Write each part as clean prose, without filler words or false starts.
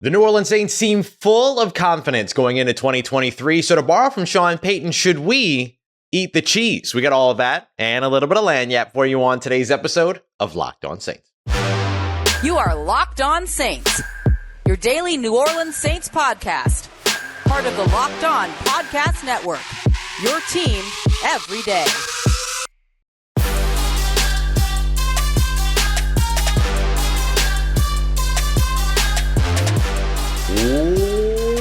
The New Orleans Saints seem full of confidence going into 2023. So to borrow from Sean Payton, should we eat the cheese? We got all of that and a little bit of lanyap for you on today's episode of Locked On Saints. You are Locked On Saints, your daily New Orleans Saints podcast. Part of the Locked On Podcast Network, your team every day.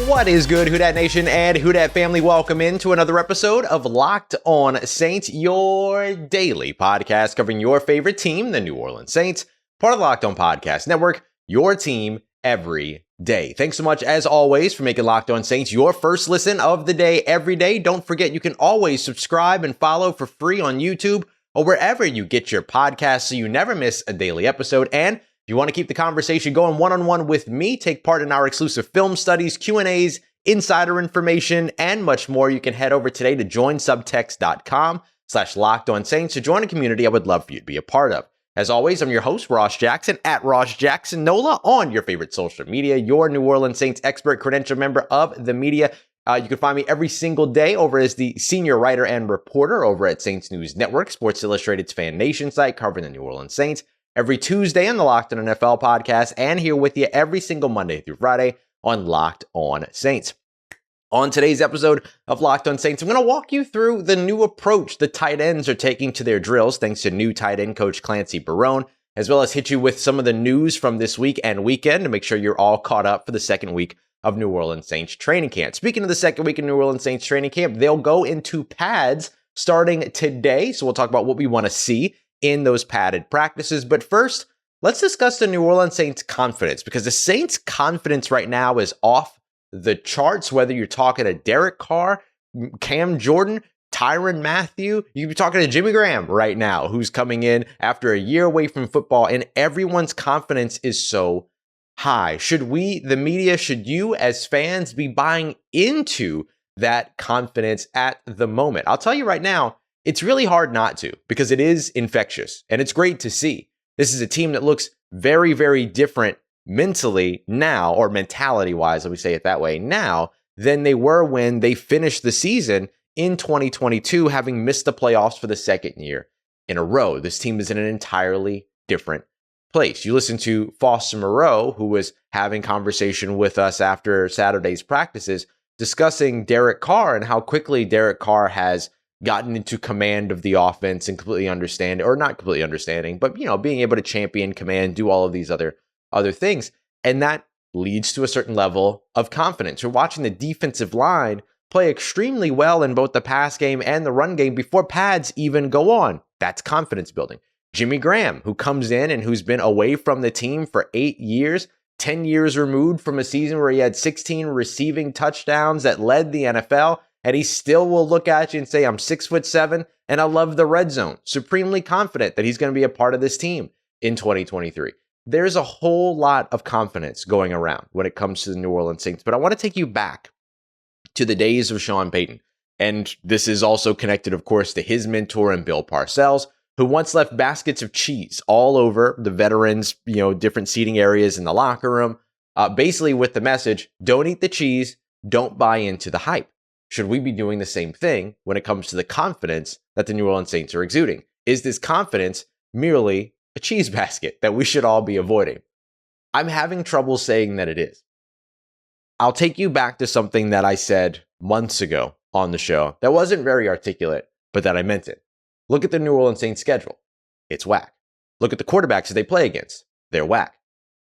What is good, Who Dat Nation and Who Dat family? Welcome into another episode of Locked On Saints, your daily podcast covering your favorite team, the New Orleans Saints, part of the Locked On Podcast Network, your team every day. Thanks so much, as always, for making Locked On Saints your first listen of the day every day. Don't forget, you can always subscribe and follow for free on YouTube or wherever you get your podcasts so you never miss a daily episode. And if you want to keep the conversation going one-on-one with me, take part in our exclusive film studies, Q&As, insider information, and much more, you can head over today to joinsubtext.com/LockedOnSaints to join a community I would love for you to be a part of. As always, I'm your host, Ross Jackson, at Ross Jackson Nola on your favorite social media, your New Orleans Saints expert credential member of the media. You can find me every single day over as the senior writer and reporter over at Saints News Network, Sports Illustrated's Fan Nation site covering the New Orleans Saints. Every Tuesday on the Locked On NFL podcast, and here with you every single Monday through Friday on Locked On Saints. On today's episode of Locked On Saints, I'm going to walk you through the new approach the tight ends are taking to their drills, thanks to new tight end coach Clancy Barone, as well as hit you with some of the news from this week and weekend to make sure you're all caught up for the second week of New Orleans Saints training camp. Speaking of the second week of New Orleans Saints training camp, they'll go into pads starting today, so we'll talk about what we want to see in those padded practices. But first, let's discuss the New Orleans Saints confidence, because the Saints confidence right now is off the charts, whether you're talking to Derek Carr, Cam Jordan, Tyrann Mathieu, you could be talking to Jimmy Graham right now, who's coming in after a year away from football, and everyone's confidence is so high. Should we, the media, should you as fans be buying into that confidence at the moment? I'll tell you right now, it's really hard not to, because it is infectious and it's great to see. This is a team that looks very, very different mentally now, or mentality-wise, let me say it that way, now than they were when they finished the season in 2022, having missed the playoffs for the second year in a row. This team is in an entirely different place. You listen to Foster Moreau, who was having conversation with us after Saturday's practices, discussing Derek Carr and how quickly Derek Carr has gotten into command of the offense and completely understand, or not completely understanding, but, being able to champion, command, do all of these other things. And that leads to a certain level of confidence. You're watching the defensive line play extremely well in both the pass game and the run game before pads even go on. That's confidence building. Jimmy Graham, who comes in and who's been away from the team for 8 years, 10 years removed from a season where he had 16 receiving touchdowns that led the NFL, and he still will look at you and say, I'm 6'7", and I love the red zone. Supremely confident that he's going to be a part of this team in 2023. There's a whole lot of confidence going around when it comes to the New Orleans Saints, but I want to take you back to the days of Sean Payton. And this is also connected, of course, to his mentor and Bill Parcells, who once left baskets of cheese all over the veterans, different seating areas in the locker room, basically with the message, don't eat the cheese, don't buy into the hype. Should we be doing the same thing when it comes to the confidence that the New Orleans Saints are exuding? Is this confidence merely a cheese basket that we should all be avoiding? I'm having trouble saying that it is. I'll take you back to something that I said months ago on the show that wasn't very articulate, but that I meant it. Look at the New Orleans Saints schedule. It's whack. Look at the quarterbacks that they play against. They're whack.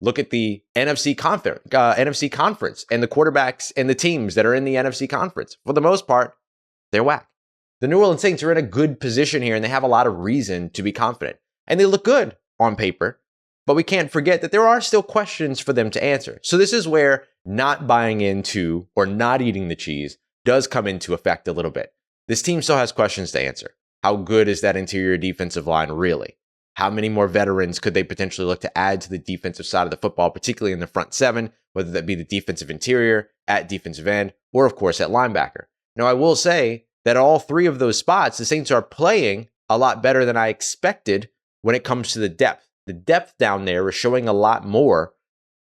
Look at the NFC conference and the quarterbacks and the teams that are in the NFC conference. For the most part, they're whack. The New Orleans Saints are in a good position here, and they have a lot of reason to be confident. And they look good on paper, but we can't forget that there are still questions for them to answer. So this is where not buying into or not eating the cheese does come into effect a little bit. This team still has questions to answer. How good is that interior defensive line really? How many more veterans could they potentially look to add to the defensive side of the football, particularly in the front seven, whether that be the defensive interior, at defensive end, or of course at linebacker? Now, I will say that all three of those spots, the Saints are playing a lot better than I expected when it comes to the depth. The depth down there is showing a lot more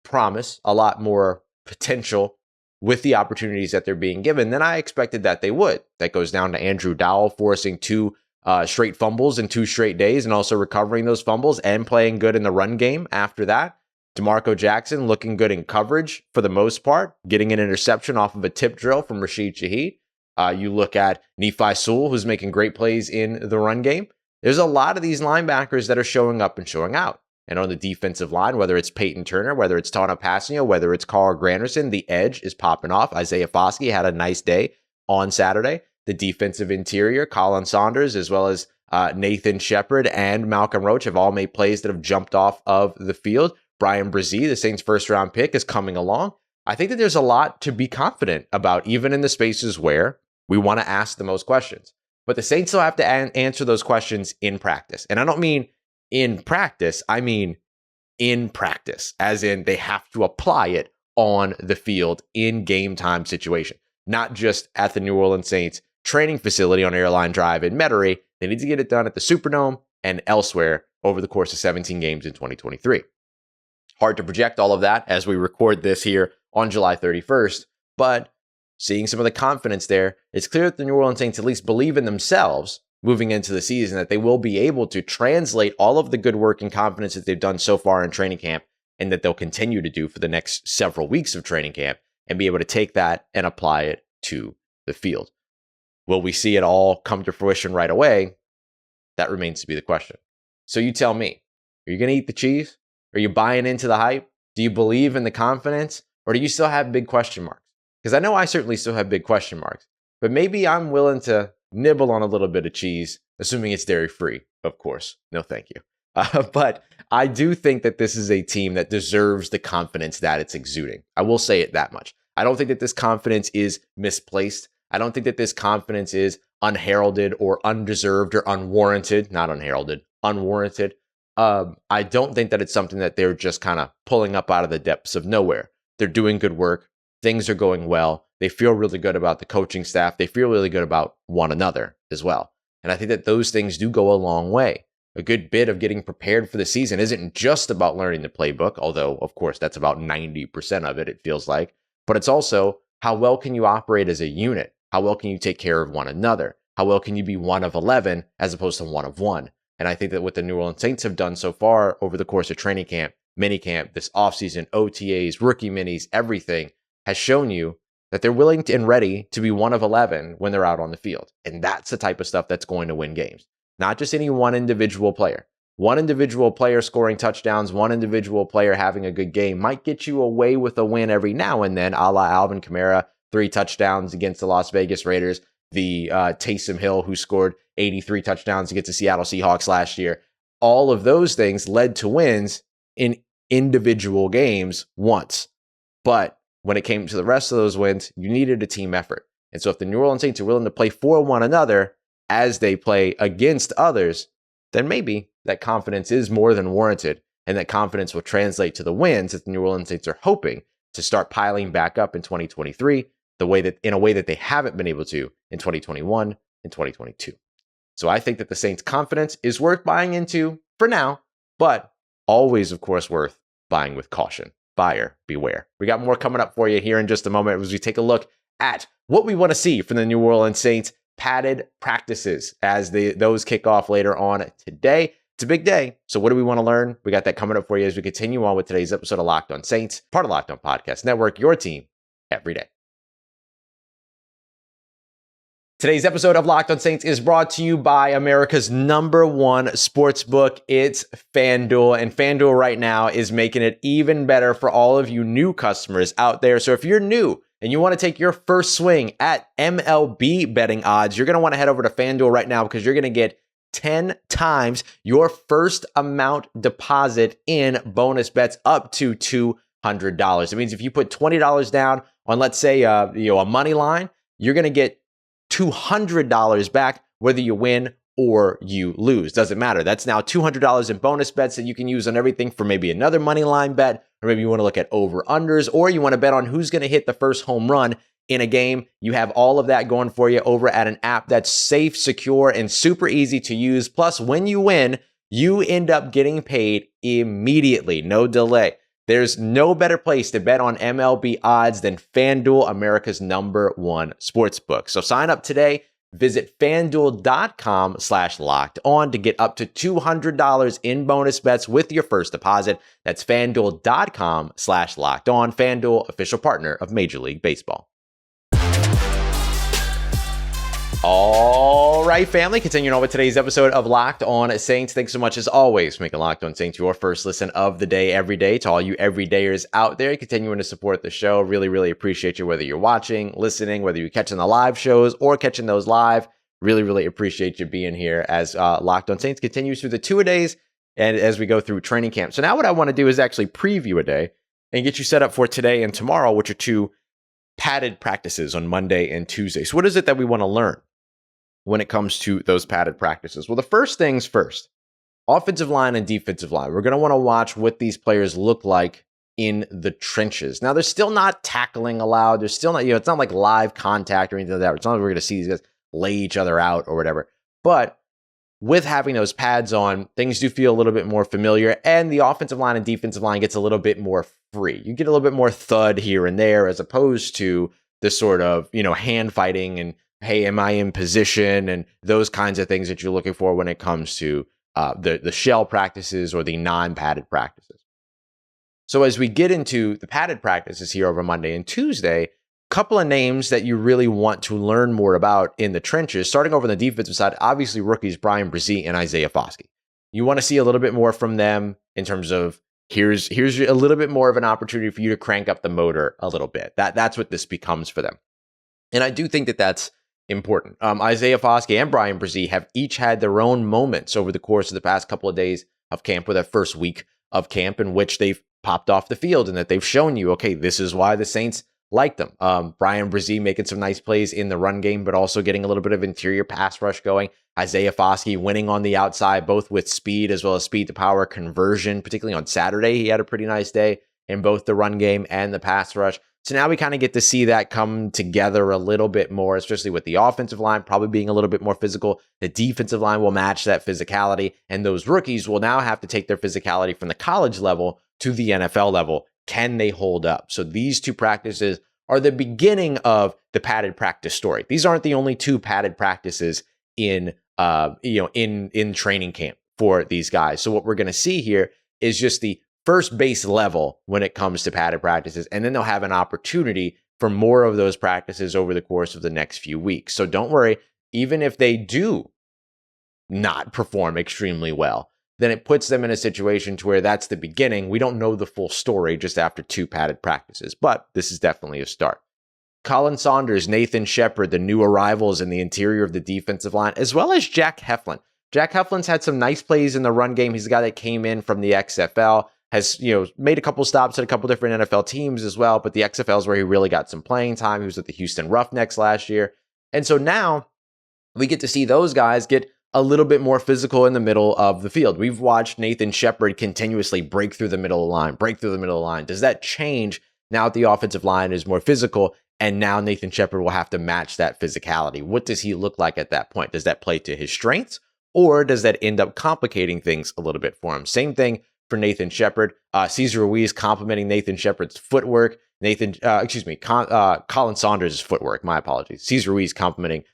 promise, a lot more potential with the opportunities that they're being given than I expected that they would. That goes down to Andrew Dowell forcing 2 straight fumbles in 2 straight days and also recovering those fumbles and playing good in the run game after that. DeMarco Jackson looking good in coverage for the most part, getting an interception off of a tip drill from Rashid Shaheed. You look at Nephi Sewell, who's making great plays in the run game. There's a lot of these linebackers that are showing up and showing out. And on the defensive line, whether it's Peyton Turner, whether it's Tana Passanio, whether it's Carl Granderson, the edge is popping off. Isaiah Foskey had a nice day on Saturday. The defensive interior, Colin Saunders, as well as Nathan Shepard and Malcolm Roach have all made plays that have jumped off of the field. Bryan Bresee, the Saints' first-round pick, is coming along. I think that there's a lot to be confident about, even in the spaces where we want to ask the most questions. But the Saints still have to answer those questions in practice. And I don't mean in practice, I mean in practice, as in they have to apply it on the field in game time situation, not just at the New Orleans Saints training facility on Airline Drive in Metairie. They need to get it done at the Superdome and elsewhere over the course of 17 games in 2023. Hard to project all of that as we record this here on July 31st, but seeing some of the confidence there, it's clear that the New Orleans Saints at least believe in themselves moving into the season, that they will be able to translate all of the good work and confidence that they've done so far in training camp, and that they'll continue to do for the next several weeks of training camp, and be able to take that and apply it to the field. Will we see it all come to fruition right away? That remains to be the question. So you tell me, are you going to eat the cheese? Are you buying into the hype? Do you believe in the confidence? Or do you still have big question marks? Because I know I certainly still have big question marks. But maybe I'm willing to nibble on a little bit of cheese, assuming it's dairy-free, of course. No, thank you. But I do think that this is a team that deserves the confidence that it's exuding. I will say it that much. I don't think that this confidence is misplaced. I don't think that this confidence is unheralded or undeserved or unwarranted. Not unheralded, unwarranted. I don't think that it's something that they're just kind of pulling up out of the depths of nowhere. They're doing good work. Things are going well. They feel really good about the coaching staff. They feel really good about one another as well. And I think that those things do go a long way. A good bit of getting prepared for the season isn't just about learning the playbook, although, of course, that's about 90% of it, it feels like. But it's also how well can you operate as a unit? How well can you take care of one another? How well can you be one of 11 as opposed to one of one? And I think that what the New Orleans Saints have done so far over the course of training camp, minicamp, this offseason, OTAs, rookie minis, everything has shown you that they're willing and ready to be one of 11 when they're out on the field. And that's the type of stuff that's going to win games. Not just any one individual player. One individual player scoring touchdowns, one individual player having a good game might get you away with a win every now and then, a la Alvin Kamara, 3 touchdowns against the Las Vegas Raiders, the Taysom Hill, who scored 83 touchdowns against the Seattle Seahawks last year. All of those things led to wins in individual games once. But when it came to the rest of those wins, you needed a team effort. And so if the New Orleans Saints are willing to play for one another as they play against others, then maybe that confidence is more than warranted, and that confidence will translate to the wins that the New Orleans Saints are hoping to start piling back up in 2023, in a way that they haven't been able to in 2021 and 2022. So I think that the Saints' confidence is worth buying into for now, but always, of course, worth buying with caution. Buyer beware. We got more coming up for you here in just a moment as we take a look at what we want to see from the New Orleans Saints padded practices as those kick off later on today. It's a big day. So what do we want to learn? We got that coming up for you as we continue on with today's episode of Locked On Saints, part of Locked On Podcast Network, your team every day. Today's episode of Locked On Saints is brought to you by America's #1 sportsbook. It's FanDuel, and FanDuel right now is making it even better for all of you new customers out there. So if you're new and you want to take your first swing at MLB betting odds, you're going to want to head over to FanDuel right now, because you're going to get 10 times your first amount deposit in bonus bets up to $200. It means if you put $20 down on, let's say, a money line, you're going to get $200 back, whether you win or you lose. Doesn't matter. That's now $200 in bonus bets that you can use on everything from maybe another money line bet, or maybe you want to look at over-unders, or you want to bet on who's going to hit the first home run in a game. You have all of that going for you over at an app that's safe, secure, and super easy to use. Plus, when you win, you end up getting paid immediately, no delay. There's no better place to bet on MLB odds than FanDuel, America's #1 sportsbook. So sign up today. Visit FanDuel.com/LockedOn to get up to $200 in bonus bets with your first deposit. That's FanDuel.com/LockedOn. FanDuel, official partner of Major League Baseball. All right, family, continuing on with today's episode of Locked On Saints. Thanks so much, as always, for making Locked On Saints your first listen of the day every day. To all you everydayers out there continuing to support the show, really, really appreciate you, whether you're watching, listening, whether you're catching the live shows or catching those live. Really, really appreciate you being here as Locked On Saints continues through the two-a-days and as we go through training camp. So now what I want to do is actually preview a day and get you set up for today and tomorrow, which are two padded practices on Monday and Tuesday. So what is it that we want to learn when it comes to those padded practices? Well, the first things first, offensive line and defensive line. We're going to want to watch what these players look like in the trenches. Now, there's still not tackling allowed. There's still not, it's not like live contact or anything like that. It's not like we're going to see these guys lay each other out or whatever. But with having those pads on, things do feel a little bit more familiar, and the offensive line and defensive line gets a little bit more free. You get a little bit more thud here and there, as opposed to the sort of, hand fighting and, hey, am I in position, and those kinds of things that you're looking for when it comes to the shell practices or the non-padded practices. So as we get into the padded practices here over Monday and Tuesday, a couple of names that you really want to learn more about in the trenches, starting over on the defensive side, obviously rookies Bryan Bresee and Isaiah Foskey. You want to see a little bit more from them in terms of here's a little bit more of an opportunity for you to crank up the motor a little bit. That's what this becomes for them. And I do think that that's important. Isaiah Foskey and Bryan Bresee have each had their own moments over the course of the past couple of days of camp, or that first week of camp, in which they've popped off the field and that they've shown you, okay, this is why the Saints like them. Bryan Bresee making some nice plays in the run game, but also getting a little bit of interior pass rush going. Isaiah Foskey winning on the outside, both with speed as well as speed to power conversion, particularly on Saturday. He had a pretty nice day in both the run game and the pass rush. So now we kind of get to see that come together a little bit more, especially with the offensive line probably being a little bit more physical. The defensive line will match that physicality, and those rookies will now have to take their physicality from the college level to the NFL level. Can they hold up? So these two practices are the beginning of the padded practice story. These aren't the only two padded practices in training camp for these guys. So what we're going to see here is just the first base level when it comes to padded practices, and then they'll have an opportunity for more of those practices over the course of the next few weeks. So don't worry, even if they do not perform extremely well, then it puts them in a situation to where that's the beginning. We don't know the full story just after two padded practices, but this is definitely a start. Colin Saunders, Nathan Shepard, the new arrivals in the interior of the defensive line, as well as Jack Heflin. Jack Heflin's had some nice plays in the run game. He's a guy that came in from the XFL, has made a couple stops at a couple different NFL teams as well, but the XFL is where he really got some playing time. He was at the Houston Roughnecks last year. And so now we get to see those guys get a little bit more physical in the middle of the field. We've watched Nathan Shepard continuously break through the middle of the line. Does that change now that the offensive line is more physical, and now Nathan Shepard will have to match that physicality? What does he look like at that point? Does that play to his strengths, or does that end up complicating things a little bit for him? Same thing for Nathan Shepard. Cesar Ruiz complimenting Nathan Shepard's footwork. Colin Saunders' footwork. My apologies. Cesar Ruiz complimenting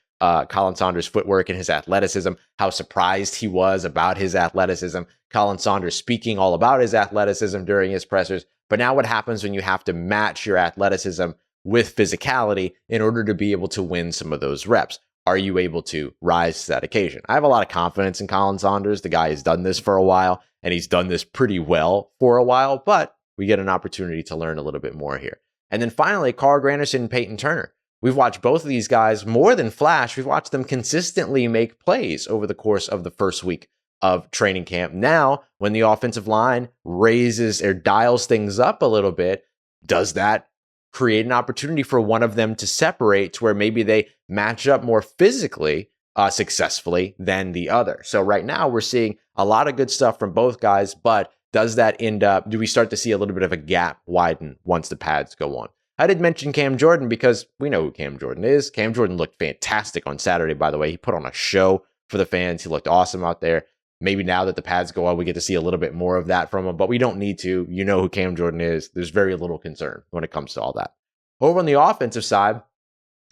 Colin Saunders' footwork and his athleticism, how surprised he was about his athleticism. Colin Saunders speaking all about his athleticism during his pressers. But now what happens when you have to match your athleticism with physicality in order to be able to win some of those reps? Are you able to rise to that occasion? I have a lot of confidence in Colin Saunders. The guy has done this for a while, and he's done this pretty well for a while, but we get an opportunity to learn a little bit more here. And then finally, Carl Granderson and Peyton Turner. We've watched both of these guys more than flash. We've watched them consistently make plays over the course of the first week of training camp. Now, when the offensive line raises or dials things up a little bit, does that create an opportunity for one of them to separate to where maybe they match up more physically successfully than the other? So right now we're seeing a lot of good stuff from both guys, but does that do we start to see a little bit of a gap widen once the pads go on? I did mention Cam Jordan because we know who Cam Jordan is. Cam Jordan looked fantastic on Saturday, by the way. He put on a show for the fans. He looked awesome out there. Maybe now that the pads go on, we get to see a little bit more of that from him, but we don't need to. You know who Cam Jordan is. There's very little concern when it comes to all that. Over on the offensive side,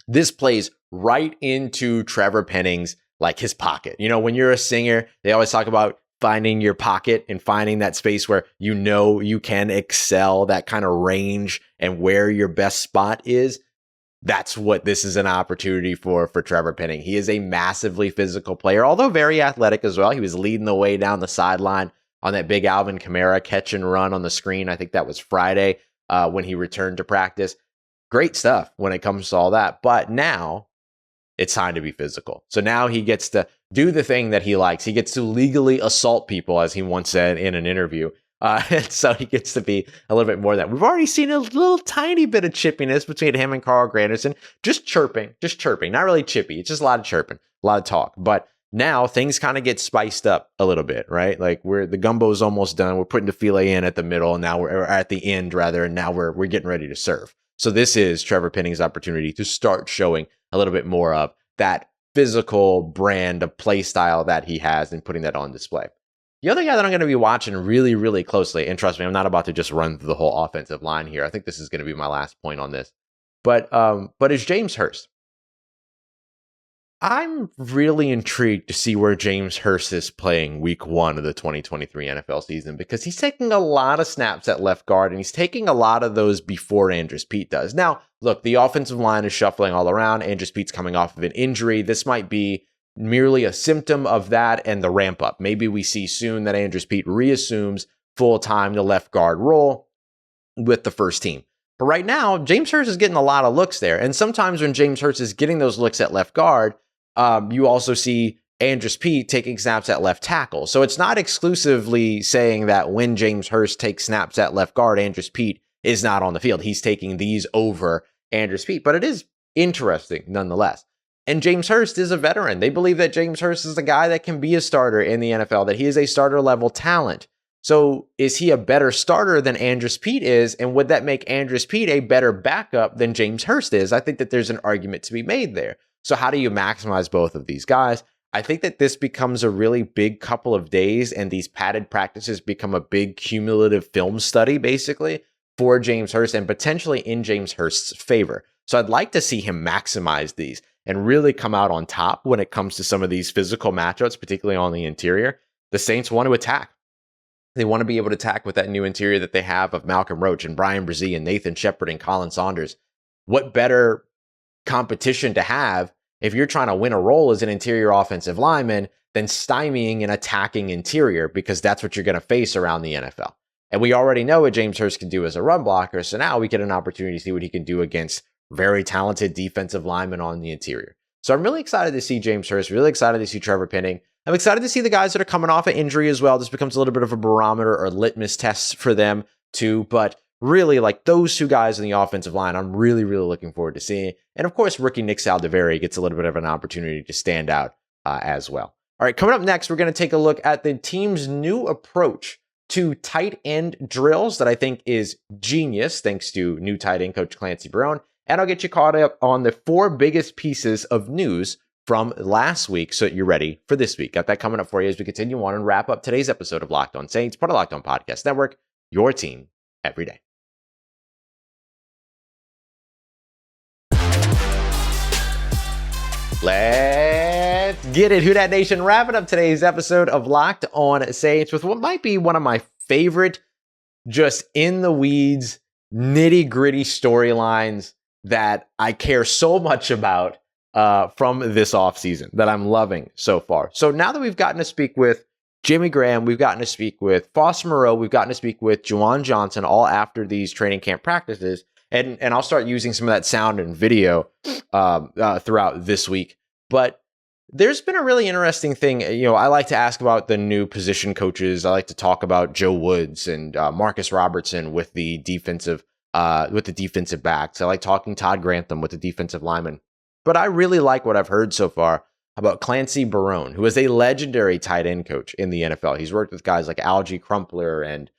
this plays right into Trevor Penning's, like, his pocket. You know, when you're a singer, they always talk about finding your pocket and finding that space where you know you can excel, that kind of range and where your best spot is. That's what this is an opportunity for Trevor Penning. He is a massively physical player, although very athletic as well. He was leading the way down the sideline on that big Alvin Kamara catch and run on the screen. I think that was Friday when he returned to practice. Great stuff when it comes to all that. But now it's time to be physical. So now he gets to do the thing that he likes. He gets to legally assault people, as he once said in an interview. And so he gets to be a little bit more of that. We've already seen a little tiny bit of chippiness between him and Carl Granderson. Just chirping. Not really chippy. It's just a lot of chirping, a lot of talk. But now things kind of get spiced up a little bit, right? Like the gumbo's almost done. We're putting the filet in at the middle, and now we're at the end rather, and now we're getting ready to serve. So this is Trevor Penning's opportunity to start showing a little bit more of that physical brand of play style that he has and putting that on display. The other guy that I'm going to be watching really, really closely, and trust me, I'm not about to just run through the whole offensive line here. I think this is going to be my last point on this. But is James Hurst. I'm really intrigued to see where James Hurst is playing week 1 of the 2023 NFL season, because he's taking a lot of snaps at left guard, and he's taking a lot of those before Andrus Peat does. Now, look, the offensive line is shuffling all around. Andrus Peat's coming off of an injury. This might be merely a symptom of that and the ramp up. Maybe we see soon that Andrus Peat reassumes full-time the left guard role with the first team. But right now, James Hurst is getting a lot of looks there. And sometimes when James Hurst is getting those looks at left guard, you also see Andrus Peat taking snaps at left tackle. So it's not exclusively saying that when James Hurst takes snaps at left guard, Andrus Peat is not on the field. He's taking these over Andrus Peat. But it is interesting nonetheless. And James Hurst is a veteran. They believe that James Hurst is the guy that can be a starter in the NFL, that he is a starter level talent. So is he a better starter than Andrus Peat is? And would that make Andrus Peat a better backup than James Hurst is? I think that there's an argument to be made there. So how do you maximize both of these guys? I think that this becomes a really big couple of days, and these padded practices become a big cumulative film study, basically, for James Hurst and potentially in James Hurst's favor. So I'd like to see him maximize these and really come out on top when it comes to some of these physical matchups, particularly on the interior. The Saints want to attack. They want to be able to attack with that new interior that they have of Malcolm Roach and Bryan Bresee and Nathan Shepard and Colin Saunders. What better competition to have if you're trying to win a role as an interior offensive lineman than stymieing an attacking interior, because that's what you're going to face around the NFL. And we already know what James Hurst can do as a run blocker, so now we get an opportunity to see what he can do against very talented defensive linemen on the interior. So I'm really excited to see James Hurst, really excited to see Trevor Penning. I'm excited to see the guys that are coming off an injury as well. This becomes a little bit of a barometer or litmus test for them too, but really, like, those two guys in the offensive line, I'm really, really looking forward to seeing. And of course, rookie Nick Saldiveri gets a little bit of an opportunity to stand out as well. All right, coming up next, we're going to take a look at the team's new approach to tight end drills that I think is genius, thanks to new tight end coach Clancy Barone. And I'll get you caught up on the 4 biggest pieces of news from last week so that you're ready for this week. Got that coming up for you as we continue on and wrap up today's episode of Locked On Saints, part of Locked On Podcast Network, your team every day. Let's get it. Who Dat Nation, wrapping up today's episode of Locked On Saints with what might be one of my favorite, just in the weeds, nitty gritty storylines that I care so much about from this offseason that I'm loving so far. So now that we've gotten to speak with Jimmy Graham, we've gotten to speak with Foster Moreau, we've gotten to speak with Juwan Johnson, all after these training camp practices. And I'll start using some of that sound and video throughout this week. But there's been a really interesting thing. You know, I like to ask about the new position coaches. I like to talk about Joe Woods and Marcus Robertson with the defensive backs. I like talking Todd Grantham with the defensive linemen. But I really like what I've heard so far about Clancy Barone, who is a legendary tight end coach in the NFL. He's worked with guys like Algie Crumpler and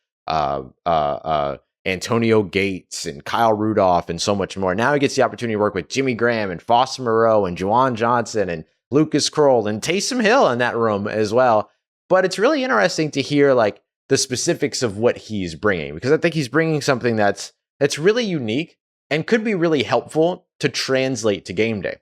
Antonio Gates and Kyle Rudolph and so much more. Now he gets the opportunity to work with Jimmy Graham and Foster Moreau and Juwan Johnson and Lucas Kroll and Taysom Hill in that room as well. But it's really interesting to hear like the specifics of what he's bringing, because I think he's bringing something that's really unique and could be really helpful to translate to game day.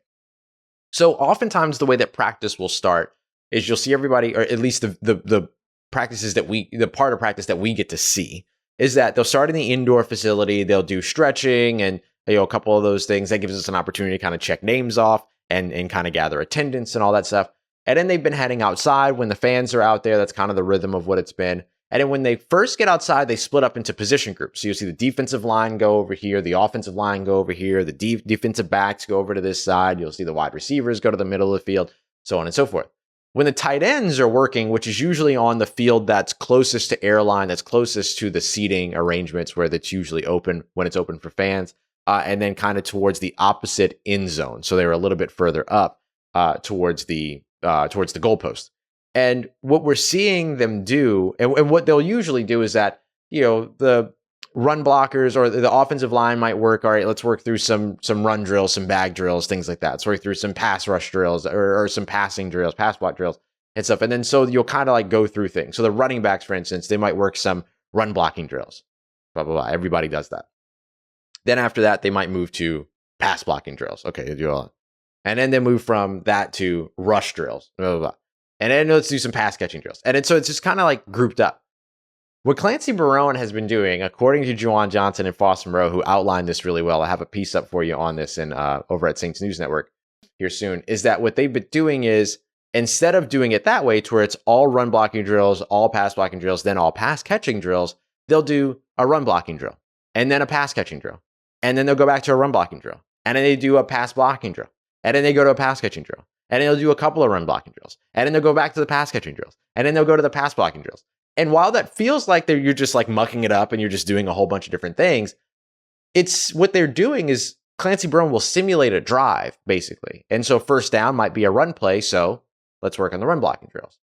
So oftentimes the way that practice will start is you'll see everybody, or at least the practices that the part of practice that we get to see is that they'll start in the indoor facility, they'll do stretching and a couple of those things. That gives us an opportunity to kind of check names off and kind of gather attendance and all that stuff. And then they've been heading outside when the fans are out there. That's kind of the rhythm of what it's been. And then when they first get outside, they split up into position groups. So you'll see the defensive line go over here, the offensive line go over here, the defensive backs go over to this side. You'll see the wide receivers go to the middle of the field, so on and so forth. When the tight ends are working, which is usually on the field that's closest to airline, that's closest to the seating arrangements where that's usually open when it's open for fans, and then kind of towards the opposite end zone. So they were a little bit further up towards the goalpost. And what we're seeing them do, and what they'll usually do is that, the run blockers or the offensive line might work. All right, let's work through some run drills, some bag drills, things like that. Let's work through some pass rush drills or some passing drills, pass block drills and stuff. And then so you'll kind of like go through things. So the running backs, for instance, they might work some run blocking drills, blah, blah, blah. Everybody does that. Then after that, they might move to pass blocking drills. Okay, they do all that. And then they move from that to rush drills, blah, blah, blah. And then let's do some pass catching drills. And so it's just kind of like grouped up. What Clancy Barone has been doing, according to Juwan Johnson and Foster Moreau, who outlined this really well, I have a piece up for you on this over at Saints News Network here soon, is that what they've been doing is, instead of doing it that way to where it's all run blocking drills, all pass blocking drills, then all pass catching drills, they'll do a run blocking drill and then a pass catching drill. And then they'll go back to a run blocking drill. And then they do a pass blocking drill. And then they go to a pass catching drill. And then they'll do a couple of run blocking drills. And then they'll go back to the pass catching drills. And then they'll go to the pass blocking drills. And while that feels like you're just like mucking it up and you're just doing a whole bunch of different things, it's what they're doing is Clancy Barone will simulate a drive, basically. And so first down might be a run play, so let's work on the run blocking drills.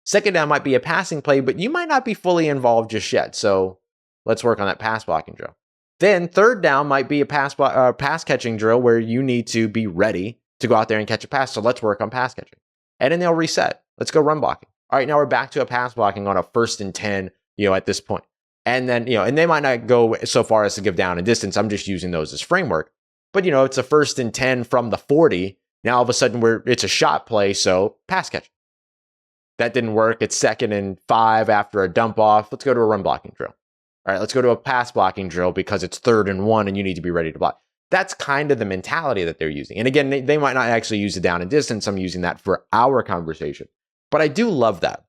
Second down might be a passing play, but you might not be fully involved just yet, so let's work on that pass blocking drill. Then third down might be a pass catching drill where you need to be ready to go out there and catch a pass, so let's work on pass catching. And then they'll reset. Let's go run blocking. All right, now we're back to a pass blocking on a 1st and 10, at this point. And then, and they might not go so far as to give down and distance. I'm just using those as framework. But, it's a 1st and 10 from the 40. Now all of a sudden it's a shot play, so pass catching. That didn't work. It's 2nd and 5 after a dump off. Let's go to a run blocking drill. All right, let's go to a pass blocking drill because it's 3rd and 1 and you need to be ready to block. That's kind of the mentality that they're using. And again, they might not actually use it down and distance. I'm using that for our conversation. But I do love that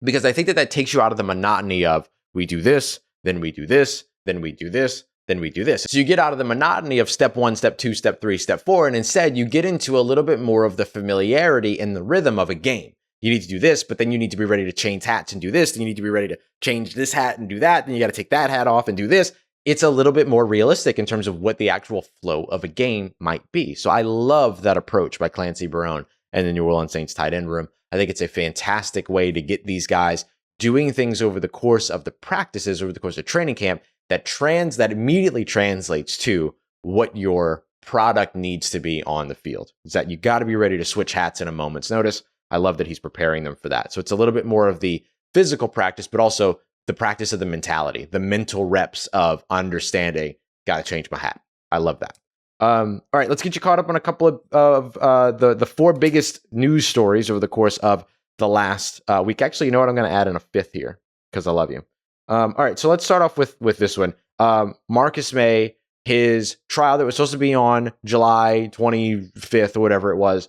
because I think that takes you out of the monotony of we do this, then we do this, then we do this, then we do this. So you get out of the monotony of step 1, step 2, step 3, step 4, and instead you get into a little bit more of the familiarity and the rhythm of a game. You need to do this, but then you need to be ready to change hats and do this. Then you need to be ready to change this hat and do that. Then you got to take that hat off and do this. It's a little bit more realistic in terms of what the actual flow of a game might be. So I love that approach by Clancy Barone and the New Orleans Saints tight end room. I think it's a fantastic way to get these guys doing things over the course of the practices, over the course of training camp, that immediately translates to what your product needs to be on the field. Is that you got to be ready to switch hats in a moment's notice. I love that he's preparing them for that. So it's a little bit more of the physical practice, but also the practice of the mentality, the mental reps of understanding, got to change my hat. I love that. All right, let's get you caught up on a couple of the 4 biggest news stories over the course of the last week. Actually, you know what? I'm going to add in a 5th here because I love you. All right, so let's start off with this one. Marcus Maye, his trial that was supposed to be on July 25th or whatever it was,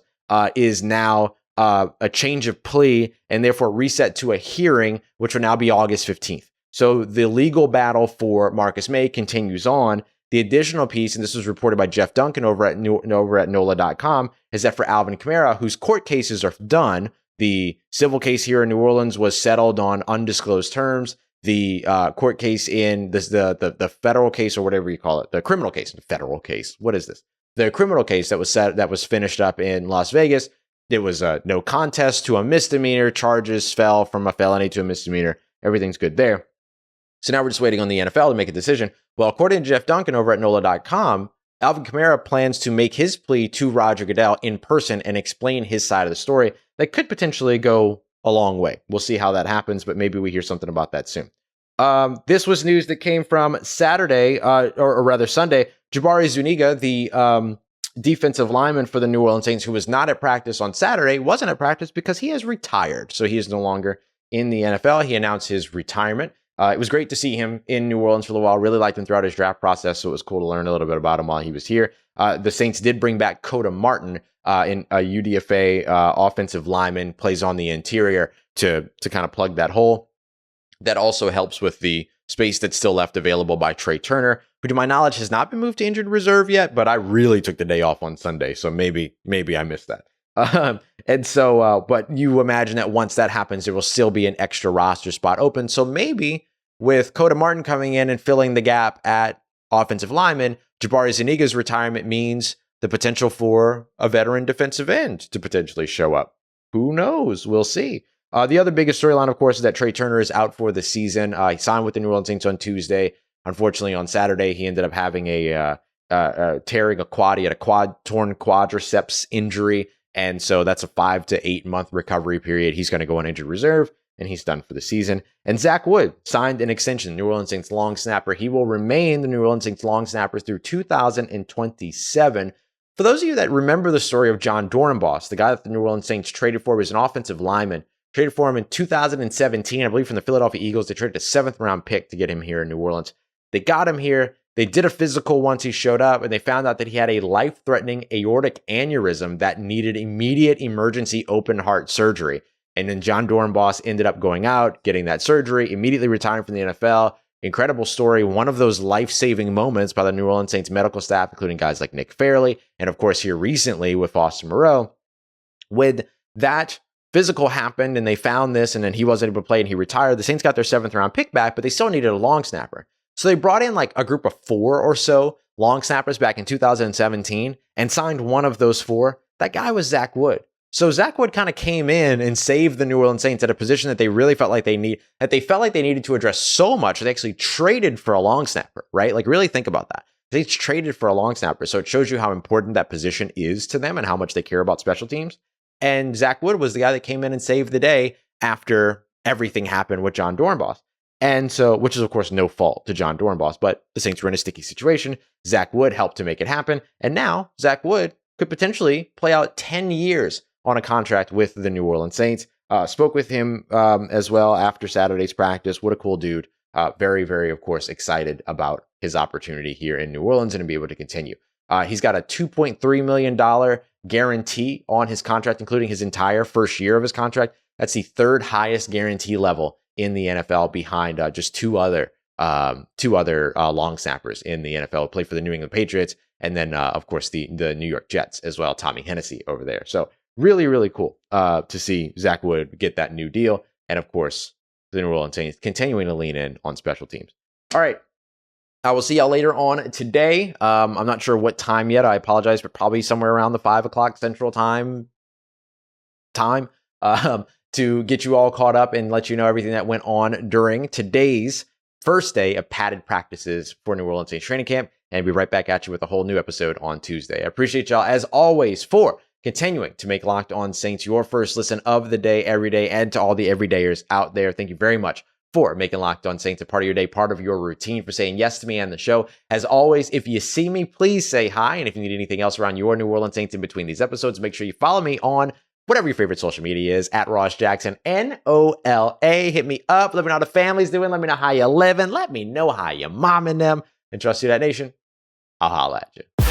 is now a change of plea and therefore reset to a hearing, which will now be August 15th. So the legal battle for Marcus Maye continues on. The additional piece, and this was reported by Jeff Duncan over at NOLA.com, is that for Alvin Kamara, whose court cases are done, the civil case here in New Orleans was settled on undisclosed terms. The court case in the federal case, or whatever you call it, the criminal case, the federal case. What is this? The criminal case that was finished up in Las Vegas. It was no contest to a misdemeanor. Charges fell from a felony to a misdemeanor. Everything's good there. So now we're just waiting on the NFL to make a decision. Well, according to Jeff Duncan over at NOLA.com, Alvin Kamara plans to make his plea to Roger Goodell in person and explain his side of the story that could potentially go a long way. We'll see how that happens, but maybe we hear something about that soon. This was news that came from Saturday, or rather Sunday. Jabari Zuniga, the defensive lineman for the New Orleans Saints, who was not at practice on Saturday, wasn't at practice because he has retired. So he is no longer in the NFL. He announced his retirement. It was great to see him in New Orleans for a little while. Really liked him throughout his draft process, so it was cool to learn a little bit about him while he was here. The Saints did bring back Coda Martin, in a UDFA offensive lineman, plays on the interior to kind of plug that hole. That also helps with the space that's still left available by Trey Turner, who to my knowledge has not been moved to injured reserve yet, but I really took the day off on Sunday, so maybe I missed that. But you imagine that once that happens, there will still be an extra roster spot open. So maybe with Coda Martin coming in and filling the gap at offensive lineman, Jabari Zuniga's retirement means the potential for a veteran defensive end to potentially show up. Who knows? We'll see. The other biggest storyline, of course, is that Trey Turner is out for the season. He signed with the New Orleans Saints on Tuesday. Unfortunately, on Saturday, he ended up having tearing a quad. He had a torn quadriceps injury. And so that's a 5 to 8 month recovery period. He's going to go on injured reserve, and he's done for the season. And Zach Wood signed an extension, New Orleans Saints long snapper. He will remain the New Orleans Saints long snapper through 2027. For those of you that remember the story of John Dornbos, the guy that the New Orleans Saints traded for, was an offensive lineman. Traded for him in 2017, I believe, from the Philadelphia Eagles. They traded a 7th round pick to get him here in New Orleans. They got him here. They did a physical once he showed up, and they found out that he had a life-threatening aortic aneurysm that needed immediate emergency open heart surgery. And then John Dornbos ended up going out, getting that surgery, immediately retiring from the NFL. Incredible story. One of those life-saving moments by the New Orleans Saints medical staff, including guys like Nick Fairley, and of course here recently with Foster Moreau. With that physical happened, and they found this, and then he wasn't able to play, and he retired. The Saints got their 7th round pick back, but they still needed a long snapper. So they brought in like a group of 4 or so long snappers back in 2017 and signed one of those 4. That guy was Zach Wood. So Zach Wood kind of came in and saved the New Orleans Saints at a position that they really felt like they needed to address so much. They actually traded for a long snapper, right? Like really think about that. They traded for a long snapper. So it shows you how important that position is to them and how much they care about special teams. And Zach Wood was the guy that came in and saved the day after everything happened with John Dornbos. And so, which is of course no fault to John Dornbos, but the Saints were in a sticky situation. Zach Wood helped to make it happen. And now Zach Wood could potentially play out 10 years on a contract with the New Orleans Saints. Spoke with him as well after Saturday's practice. What a cool dude. Very, very, of course, excited about his opportunity here in New Orleans and to be able to continue. He's got a $2.3 million guarantee on his contract, including his entire first year of his contract. That's the 3rd highest guarantee level in the NFL, behind just two other long snappers in the NFL. Played for the New England Patriots, and then of course the New York Jets as well. Tommy Hennessy over there. So really, really cool to see Zach Wood get that new deal, and of course the New Orleans Saints continuing to lean in on special teams. All right. I will see y'all later on today. I'm not sure what time yet. I apologize, but probably somewhere around the 5 o'clock Central time to get you all caught up and let you know everything that went on during today's first day of padded practices for New Orleans Saints training camp. And be right back at you with a whole new episode on Tuesday. I appreciate y'all, as always, for continuing to make Locked On Saints your first listen of the day every day, and to all the everydayers out there, thank you very much for making Locked On Saints a part of your day, part of your routine, for saying yes to me and the show. As always, if you see me, please say hi. And if you need anything else around your New Orleans Saints in between these episodes, make sure you follow me on whatever your favorite social media is, at Ross Jackson, NOLA. Hit me up. Let me know how the family's doing. Let me know how you're living. Let me know how you're momming them. And trust you, that nation. I'll holla at you.